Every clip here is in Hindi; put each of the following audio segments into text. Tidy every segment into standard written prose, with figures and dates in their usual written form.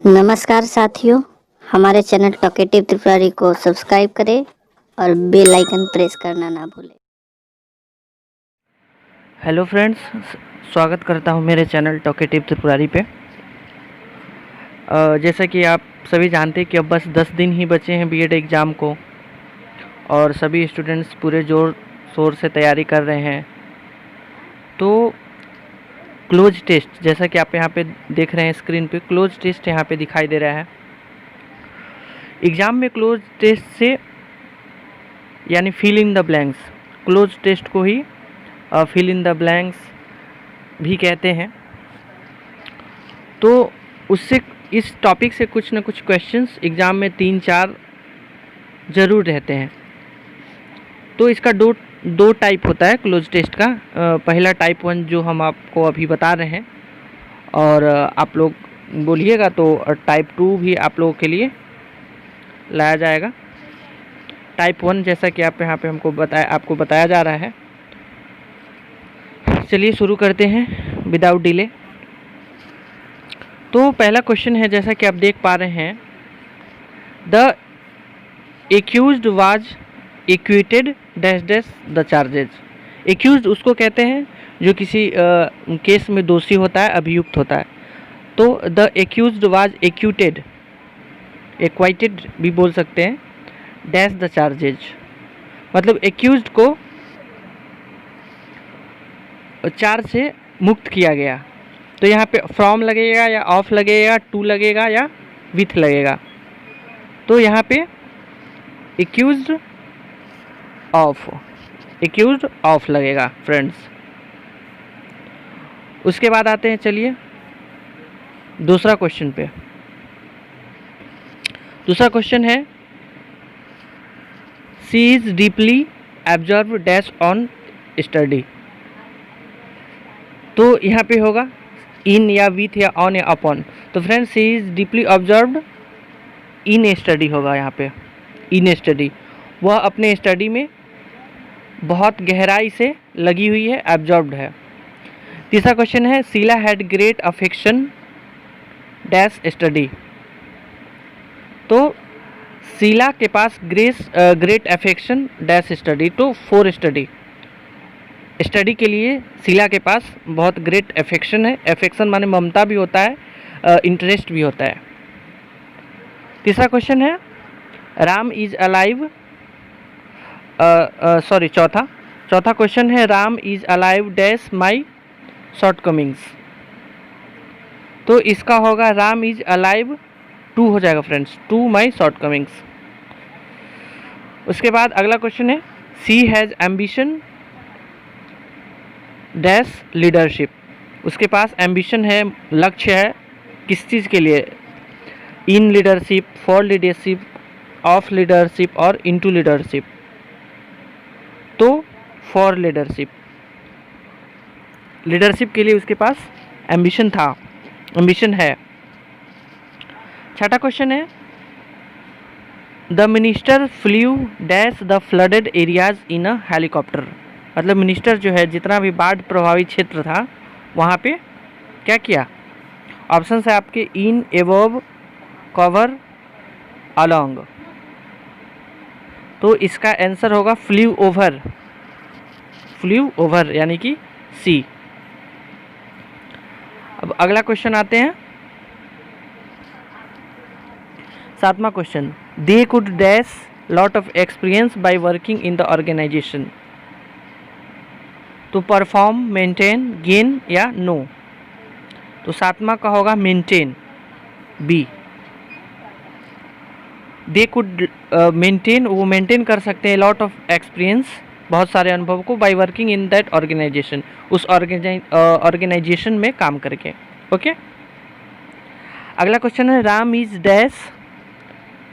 नमस्कार साथियों, हमारे चैनल टॉकेटिव त्रिपुरारी को सब्सक्राइब करें और बेल आइकन प्रेस करना ना भूलें। हेलो फ्रेंड्स, स्वागत करता हूं मेरे चैनल टॉकेटिव त्रिपुरारी पे। जैसा कि आप सभी जानते हैं कि अब बस 10 दिन ही बचे हैं बीएड एग्ज़ाम को और सभी स्टूडेंट्स पूरे ज़ोर शोर से तैयारी कर रहे हैं। तो क्लोज टेस्ट, जैसा कि आप यहाँ पे देख रहे हैं स्क्रीन पे, क्लोज टेस्ट यहाँ पे दिखाई दे रहा है। एग्ज़ाम में क्लोज टेस्ट से यानी fill in the blanks, cloze test को ही फिल इन द ब्लैंक्स भी कहते हैं। तो उससे इस टॉपिक से कुछ ना कुछ क्वेश्चंस एग्ज़ाम में 3-4 ज़रूर रहते हैं। तो इसका दो टाइप होता है क्लोज टेस्ट का। पहला टाइप 1 जो हम आपको अभी बता रहे हैं, और आप लोग बोलिएगा तो टाइप 2 भी आप लोगों के लिए लाया जाएगा। टाइप 1 जैसा कि आप यहाँ पे आपको बताया जा रहा है। चलिए शुरू करते हैं विदाउट डिले। तो पहला क्वेश्चन है, जैसा कि आप देख पा रहे हैं, the accused was acquitted dash dash the charges. Accused उसको कहते हैं जो किसी केस में दोषी होता है, अभियुक्त होता है। तो द एक्यूज्ड वाज एक्यूटेड, एक्वाइटेड भी बोल सकते हैं, डैश द चार्जेज, मतलब एक्यूज्ड को चार्ज से मुक्त किया गया। तो यहाँ पे फ्रॉम लगेगा या ऑफ लगेगा, टू लगेगा या विथ लगेगा। तो यहाँ पे एक्यूज्ड ऑफ लगेगा फ्रेंड्स। उसके बाद आते हैं, चलिए दूसरा क्वेश्चन पे। दूसरा क्वेश्चन है, सी is deeply absorb dash on study. तो यहाँ पे होगा इन या विथ या ऑन या अपॉन। तो friends, C is deeply observed in a study होगा यहाँ पे, इन ए स्टडी। वह अपने स्टडी में बहुत गहराई से लगी हुई है, एब्जॉर्ब्ड है। तीसरा क्वेश्चन है, Sheila had great affection dash study. तो शीला के पास ग्रेट अफेक्शन डैश स्टडी, तो फॉर स्टडी। स्टडी के लिए शीला के पास बहुत ग्रेट अफेक्शन है। अफेक्शन माने ममता भी होता है, इंटरेस्ट भी होता है। तीसरा क्वेश्चन है, राम इज अलाइव, चौथा क्वेश्चन है, Ram is alive dash my shortcomings. तो इसका होगा राम इज अलाइव टू हो जाएगा फ्रेंड्स, टू माई शॉर्टकमिंग्स। उसके बाद अगला क्वेश्चन है, सी हैज़ एम्बिशन डैश लीडरशिप। उसके पास एम्बिशन है, लक्ष्य है, किस चीज़ के लिए? In leadership, for leadership, of leadership और इनटू लीडरशिप। तो फॉर लीडरशिप, लीडरशिप के लिए उसके पास एम्बिशन है। छठा क्वेश्चन है, the minister flew dash the flooded areas in a helicopter. मतलब मिनिस्टर जो है, जितना भी बाढ़ प्रभावित क्षेत्र था वहाँ पे क्या किया? ऑप्शन है आपके इन, एबव, कवर, अलोंग। तो इसका आंसर होगा फ्ल्यू ओवर यानी कि सी। अब अगला क्वेश्चन आते हैं, सातवां question, they could dash lot of experience by working in the organisation. तो परफॉर्म, मेंटेन, गेन या नो। तो सातवां का होगा maintain, B. They could maintain, वो मेंटेन कर सकते हैं लॉट ऑफ एक्सपीरियंस, बहुत सारे अनुभव को, by working in that organization, उस ऑर्गेनाइजेशन में काम करके। ओके। अगला क्वेश्चन है, Ram is dash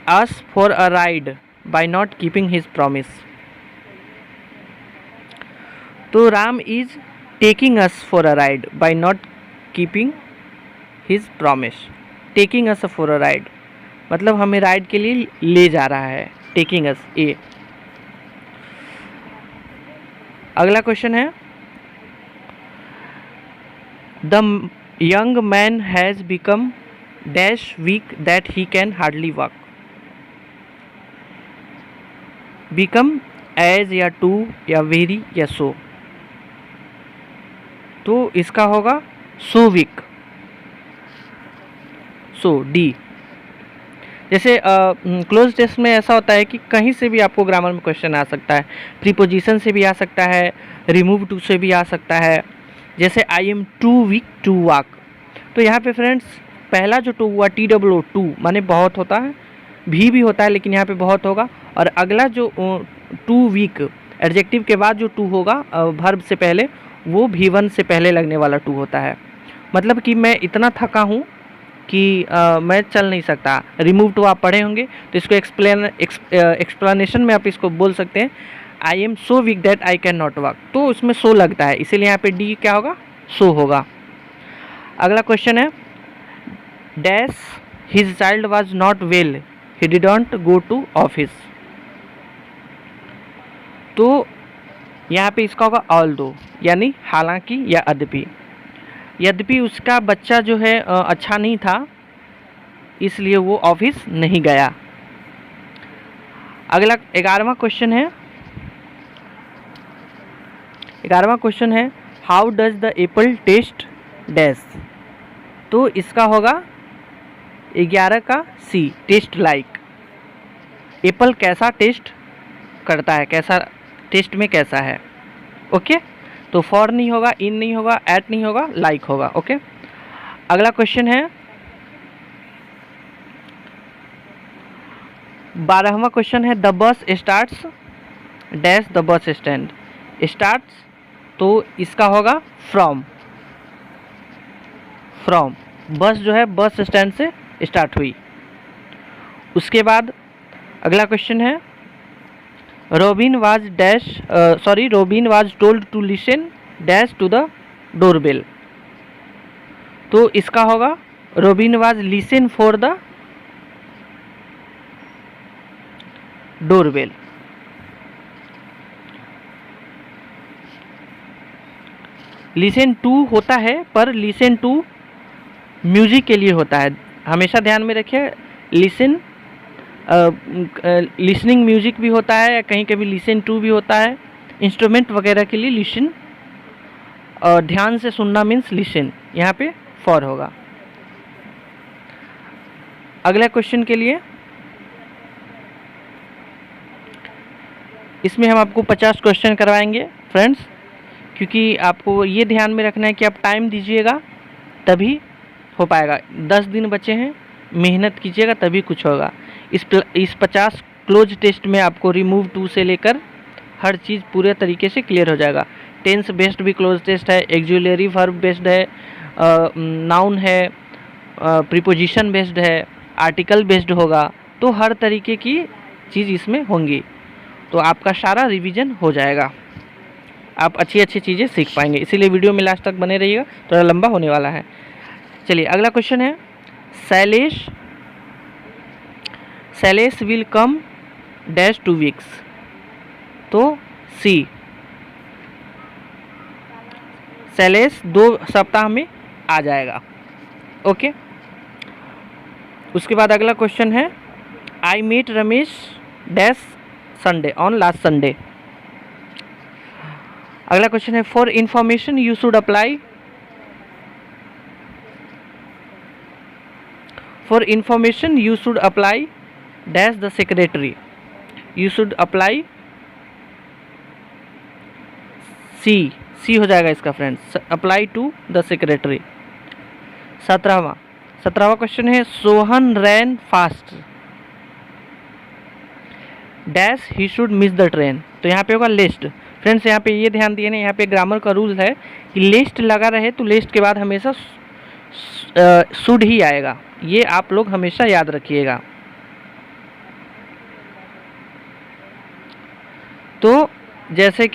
us for a ride by not keeping his promise. तो Ram is taking us for a ride by not keeping his promise. Taking us for a ride मतलब हमें राइड के लिए ले जा रहा है, टेकिंग अस, ए। अगला क्वेश्चन है, the young man has become dash weak that he can hardly walk. Become as या टू या वेरी या सो, तो इसका होगा सो वीक, सो डी। जैसे क्लोज टेस्ट में ऐसा होता है कि कहीं से भी आपको ग्रामर में क्वेश्चन आ सकता है, प्रीपोजिशन से भी आ सकता है, रिमूव टू से भी आ सकता है। जैसे I am too weak to walk, तो यहाँ पे फ्रेंड्स पहला जो टू हुआ TWO टू माने बहुत होता है, भी होता है लेकिन यहाँ पे बहुत होगा। और अगला जो टू वीक एडजेक्टिव के बाद जो टू होगा वर्ब से पहले, वो V1 से पहले लगने वाला टू होता है। मतलब कि मैं इतना थका हूँ कि मैं चल नहीं सकता। रिमूव टू आप पढ़े होंगे तो इसको एक्सप्लेनेशन में आप इसको बोल सकते हैं I am so weak that I can not walk, तो उसमें सो लगता है, इसीलिए यहाँ पे डी क्या होगा, सो होगा। अगला क्वेश्चन है dash his child was not well he didn't go to office, तो यहाँ पे इसका होगा ऑल्दो, यानी हालांकि या यद्यपि। यद्यपि उसका बच्चा जो है अच्छा नहीं था, इसलिए वो ऑफिस नहीं गया। अगला 11वां क्वेश्चन है, 11वां क्वेश्चन है how does the apple taste dash, तो इसका होगा 11 का सी, टेस्ट लाइक। एप्पल कैसा टेस्ट करता है, कैसा टेस्ट में कैसा है। ओके, तो फॉर नहीं होगा, इन नहीं होगा, एट नहीं होगा, लाइक होगा। ओके, अगला क्वेश्चन है 12वां क्वेश्चन है the bus starts dash the bus stand. Starts तो इसका होगा फ्रॉम, फ्रॉम बस जो है बस स्टैंड से स्टार्ट हुई। उसके बाद अगला क्वेश्चन है Robin was dash Robin was told to listen dash to the doorbell, तो इसका होगा Robin was listen for the doorbell. Listen to होता है, पर लिसन टू म्यूजिक के लिए होता है, हमेशा ध्यान में रखिए। लिसन लिसनिंग म्यूजिक भी होता है, या कहीं कभी लिसन टू भी होता है, इंस्ट्रूमेंट वगैरह के लिए लिसन, ध्यान से सुनना मीन्स लिसन, यहाँ पे फॉर होगा। अगला क्वेश्चन के लिए इसमें हम आपको 50 क्वेश्चन करवाएंगे फ्रेंड्स, क्योंकि आपको ये ध्यान में रखना है कि आप टाइम दीजिएगा तभी हो पाएगा। 10 दिन बचे हैं, मेहनत कीजिएगा तभी कुछ होगा। इस 50 क्लोज टेस्ट में आपको रिमूव टू से लेकर हर चीज़ पूरे तरीके से क्लियर हो जाएगा। टेंस बेस्ड भी क्लोज टेस्ट है, एक्जुलरी वर्ब बेस्ड है, नाउन है, प्रीपोजिशन बेस्ड है, आर्टिकल बेस्ड होगा, तो हर तरीके की चीज़ इसमें होंगी, तो आपका सारा रिवीजन हो जाएगा, आप अच्छी अच्छी चीज़ें सीख पाएंगे। इसीलिए वीडियो में लास्ट तक बने रहिएगा, थोड़ा लंबा होने वाला है। चलिए अगला क्वेश्चन है Shailesh will come dash 2 weeks, तो सी, शैलेश 2 सप्ताह में आ जाएगा। ओके, उसके बाद अगला क्वेश्चन है I meet Ramesh dash Sunday on last Sunday. अगला क्वेश्चन है for information you should apply, for information you should apply dash the secretary, you should apply C हो जाएगा इसका friends, apply to the secretary. 17वां क्वेश्चन है Sohan ran fast dash he should miss the train, तो यहाँ पे होगा लिस्ट। फ्रेंड्स यहाँ पे ये ध्यान दिए ना, यहाँ पे ग्रामर का रूल है कि लिस्ट लगा रहे तो लिस्ट के बाद हमेशा शुड ही आएगा, ये आप लोग हमेशा याद रखिएगा। तो जैसे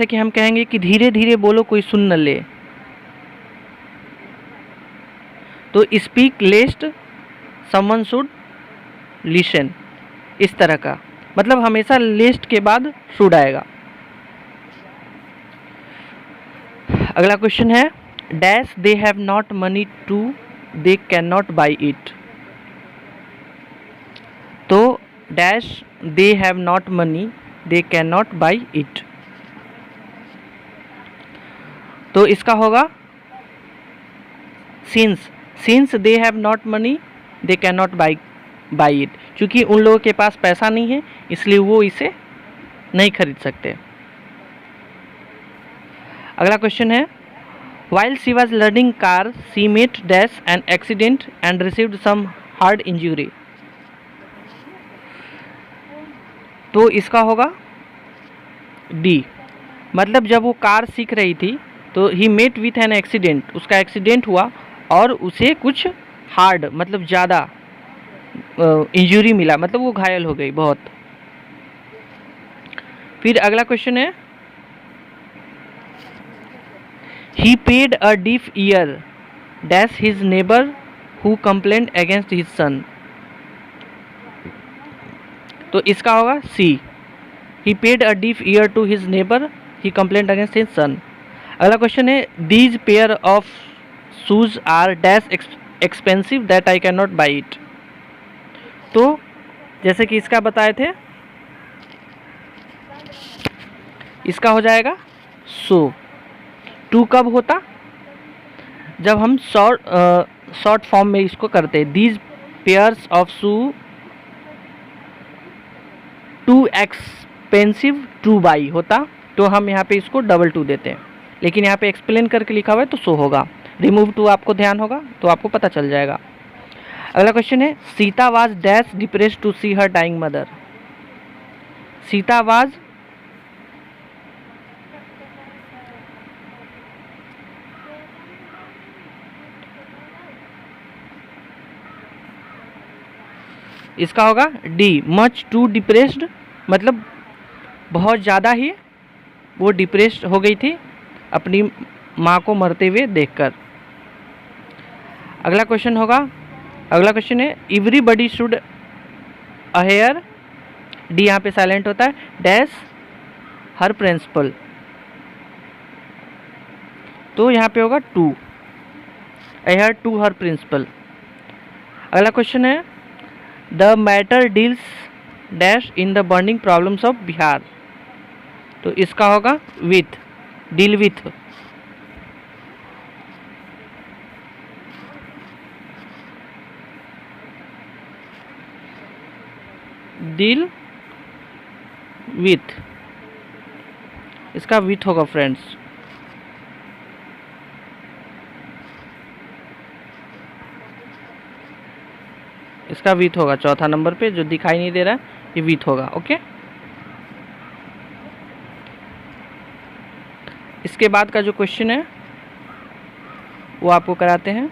कि हम कहेंगे कि धीरे धीरे बोलो कोई सुन न ले, तो स्पीक लेस्ट समवन शुड लिसन, इस तरह का, मतलब हमेशा लिस्ट के बाद शुड आएगा। अगला क्वेश्चन है dash they have not money to they can not buy it. तो dash they have not money they can not buy it. तो इसका होगा since they have not money they can not buy it. क्योंकि उन लोगों के पास पैसा नहीं है इसलिए वो इसे नहीं खरीद सकते। अगला क्वेश्चन है while she was learning car she met dash an accident and received some hard injury. तो इसका होगा डी, मतलब जब वो कार सीख रही थी तो he met with an accident, उसका एक्सीडेंट हुआ और उसे कुछ हार्ड मतलब ज़्यादा इंजरी मिला, मतलब वो घायल हो गई बहुत। फिर अगला क्वेश्चन है he paid a deaf ear dash his neighbour who complaint against his son. तो इसका होगा C, he paid a deaf ear to his neighbour he complaint against his son. अगला क्वेश्चन है these pair of shoes are dash expensive that I can not buy it. तो जैसे कि इसका बताए थे इसका हो जाएगा सो। टू कब होता, जब हम शॉर्ट फॉर्म में इसको करते। These pairs of shoe too expensive two by होता तो हम यहाँ पे इसको डबल टू देते हैं, लेकिन यहाँ पे एक्सप्लेन करके लिखा हुआ है तो सो होगा। रिमूव टू आपको ध्यान होगा तो आपको पता चल जाएगा। अगला क्वेश्चन है Sita was dash depressed to see her dying mother. Sita was इसका होगा डी, मच टू डिप्रेस्ड, मतलब बहुत ज़्यादा ही वो डिप्रेस्ड हो गई थी अपनी माँ को मरते हुए देखकर। अगला क्वेश्चन है एवरीबडी शुड अहेयर, डी यहाँ पे साइलेंट होता है, डैश हर प्रिंसिपल। तो यहाँ पे होगा टू, अहेयर टू हर प्रिंसिपल। अगला क्वेश्चन है the matter deals dash in the burning problems of Bihar. तो इसका होगा with, deal with. Deal with, इसका विथ होगा फ्रेंड्स। इसका विथ होगा चौथा नंबर पे जो दिखाई नहीं दे रहा है ये विथ होगा। ओके, इसके बाद का जो क्वेश्चन है वो आपको कराते हैं।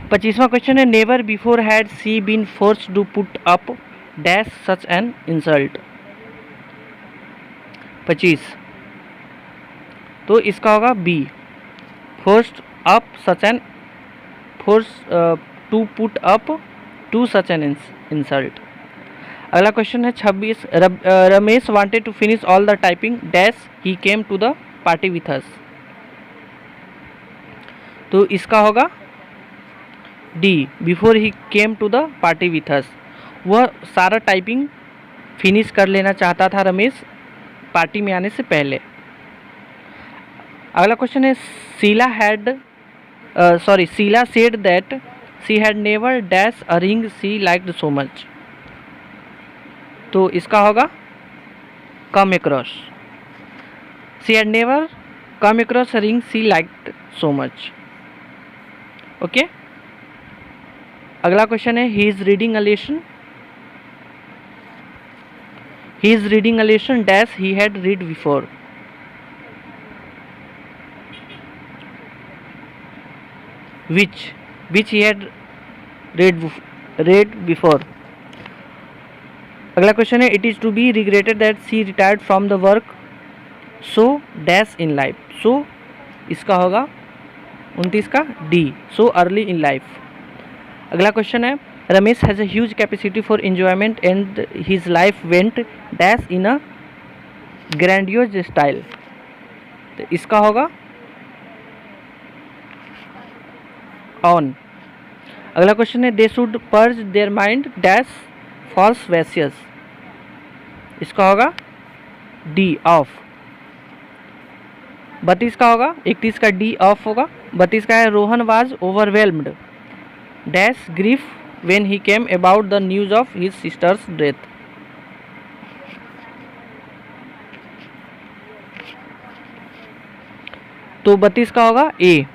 25वां क्वेश्चन है never before had she been forced to put up dash such an insult. 25, तो इसका होगा B, forced up such an, force to put up to such an insult. अगला क्वेश्चन है 26, Ramesh wanted to finish all the typing dash he came to the party with us. तो इसका होगा D, before he came to the party with us. वह सारा टाइपिंग फिनिश कर लेना चाहता था रमेश पार्टी में आने से पहले। अगला क्वेश्चन है Sheila said that she had never dash a ring she liked so much. तो इसका होगा come across, she had never come across a ring she liked so much. Okay, अगला क्वेश्चन है he is reading a lesson, he is reading a lesson dash he had read before. which he had read before. अगला क्वेश्चन है it is to be regretted that she retired from the work so dash in life. So इसका होगा 29 का D, so early in life. अगला क्वेश्चन है Ramesh has a huge capacity for enjoyment and his life went dash in a grandiose style, तो इसका होगा ऑन। अगला क्वेश्चन है they should purge their mind dash false vicious, इसका होगा डी ऑफ। 32 का होगा, 31 का डी ऑफ होगा। 32 का है Rohan was overwhelmed dash grief when he came about the news of his sister's death, तो 32 का होगा A,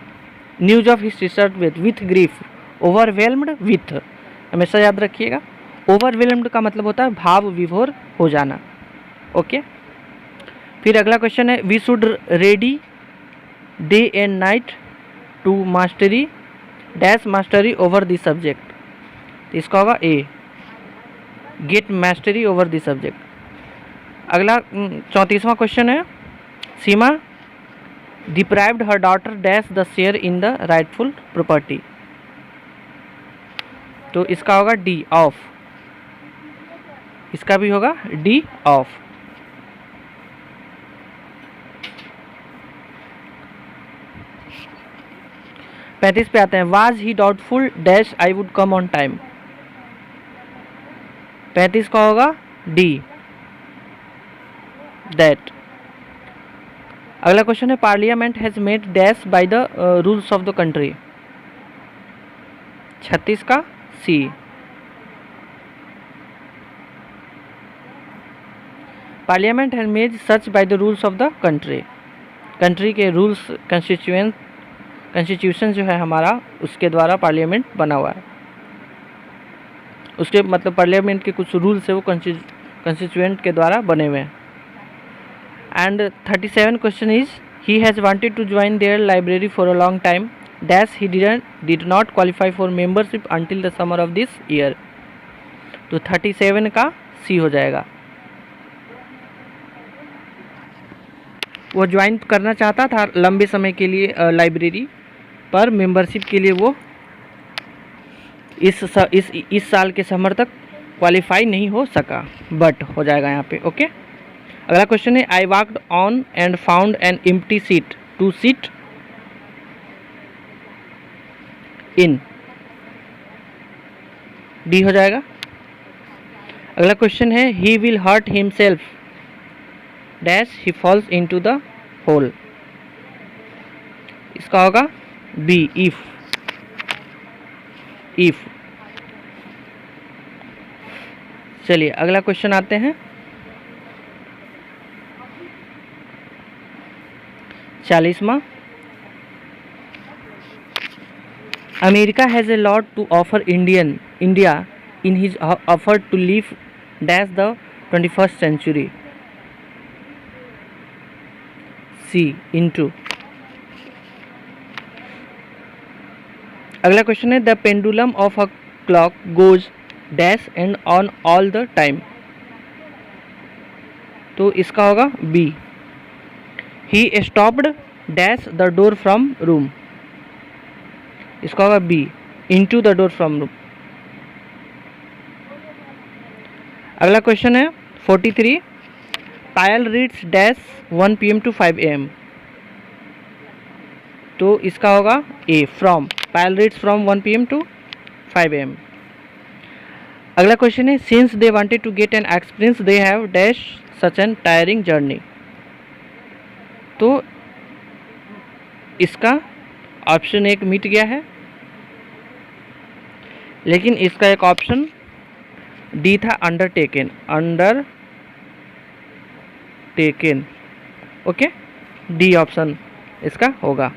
news of his sister's death with grief, overwhelmed with, हमेशा याद रखिएगा। ओवरवेल्म्ड का मतलब होता है भाव विभोर हो जाना। ओके, फिर अगला क्वेश्चन है we should ready day and night to mastery dash mastery over the subject, तो इसका होगा A, get mastery over the subject. अगला 34वां क्वेश्चन है Seema deprived her daughter dash the share in the rightful property, तो इसका होगा डी ऑफ, इसका भी होगा डी ऑफ। पैंतीस पे आते हैं was he doubtful dash I would come on time, 35 का होगा डी दैट। अगला क्वेश्चन है parliament has made dash by the rules of the country, 36 का C. Parliament has made such by the rules of the country, country के रूल्स कॉन्स्टिट्यूशन जो है हमारा उसके द्वारा पार्लियामेंट बना हुआ है, उसके मतलब पार्लियामेंट के कुछ रूल्स है वो कॉन्स्टिट्यूएंट के द्वारा बने हुए हैं। And 37 question is he has wanted to join their library for a long time dash he did not qualify for membership until the summer of this year, तो 37 का सी हो जाएगा। वो ज्वाइन करना चाहता था लंबे समय के लिए लाइब्रेरी, पर मेंबरशिप के लिए वो इस साल के समर तक क्वालिफाई नहीं हो सका, बट हो जाएगा यहाँ पे। ओके, अगला क्वेश्चन है I walked on and found an empty seat to sit in, D हो जाएगा। अगला क्वेश्चन है he will hurt himself dash he falls into the hole, इसका होगा बी इफ। चलिए अगला क्वेश्चन आते हैं 40वां America has a lot to offer India in his offer to leave dash the 21st century, C into. अगला क्वेश्चन है the pendulum of a clock goes dash and on all the time, तो इसका होगा B he stopped dash the door from room, इसका होगा B into the door from room. अगला क्वेश्चन है 43 Payal reads dash 1 PM to 5 AM, तो इसका होगा A from, Payal reads from 1 PM to 5 AM। अगला क्वेश्चन है since they wanted to get an experience they have dash such an tiring journey, तो इसका ऑप्शन एक मिट गया है, लेकिन इसका एक ऑप्शन डी था अंडरटेकन। ओके, डी ऑप्शन इसका होगा।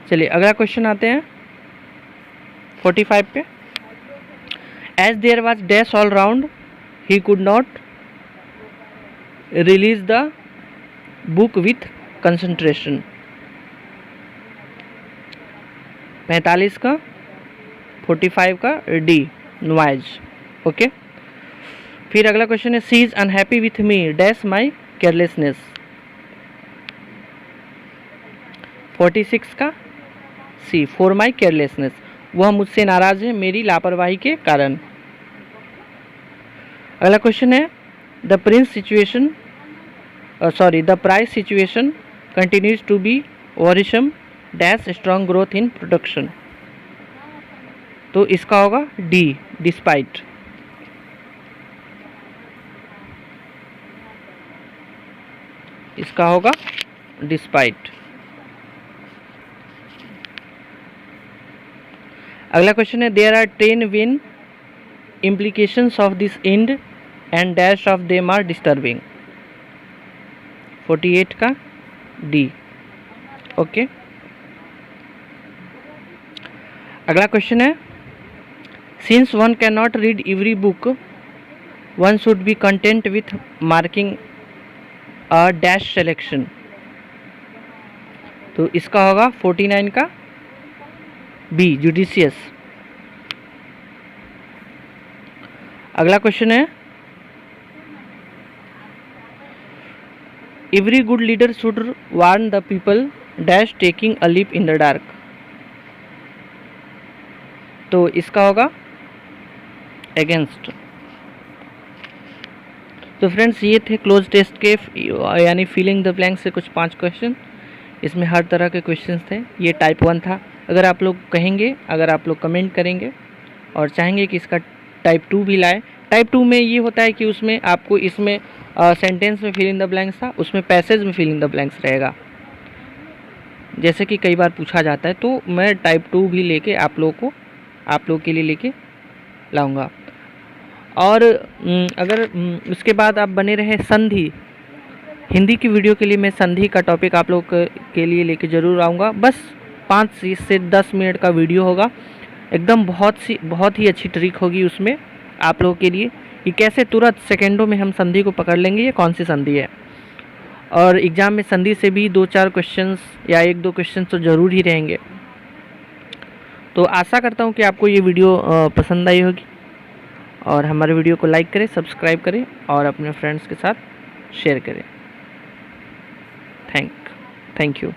चलिए अगला क्वेश्चन आते हैं 45 पे as there was dash all round he could not release the book with concentration, 45 का 45 का डी नॉइज। ओके, फिर अगला क्वेश्चन है सी is unhappy with me dash my carelessness, 46 का सी फॉर माई केयरलेसनेस, वह मुझसे नाराज है मेरी लापरवाही के कारण। अगला क्वेश्चन है the price situation continues to be worrisome dash strong growth in production. तो इसका होगा डी डिस्पाइट। इसका होगा डिस्पाइट। अगला क्वेश्चन है there are 10 win implications of this end and dash of them are disturbing। 48 का डी। ओके, अगला क्वेश्चन है since one can not read every book one should be content with marking a dash selection. तो इसका होगा 49 का बी जुडिशियस। अगला क्वेश्चन है every good leader should warn the people dash taking a leap in the dark. तो इसका होगा अगेंस्ट। तो फ्रेंड्स ये थे क्लोज टेस्ट के यानी फिलिंग द ब्लैंक से कुछ 5 क्वेश्चन। इसमें हर तरह के क्वेश्चंस थे। ये टाइप 1 था। अगर आप लोग कहेंगे, अगर आप लोग कमेंट करेंगे और चाहेंगे कि इसका टाइप 2 भी लाए। टाइप 2 में ये होता है कि उसमें आपको इसमें सेंटेंस में फिल इन द ब्लैंक्स था, उसमें पैसेज में फिल इन द ब्लैंक्स रहेगा, जैसे कि कई बार पूछा जाता है। तो मैं टाइप 2 भी लेके आप लोगों के लिए लेके लाऊंगा। और अगर उसके बाद आप बने रहे संधि, हिंदी की वीडियो के लिए मैं संधि का टॉपिक आप लोग के लिए लेके ज़रूर आऊँगा। बस 5 से 10 मिनट का वीडियो होगा, एकदम बहुत ही अच्छी ट्रिक होगी उसमें आप लोगों के लिए कि कैसे तुरंत सेकेंडों में हम संधि को पकड़ लेंगे, ये कौन सी संधि है। और एग्ज़ाम में संधि से भी 2-4 क्वेश्चंस या 1-2 क्वेश्चन तो ज़रूर ही रहेंगे। तो आशा करता हूँ कि आपको ये वीडियो पसंद आई होगी और हमारे वीडियो को लाइक करें, सब्सक्राइब करें और अपने फ्रेंड्स के साथ शेयर करें। Thank you.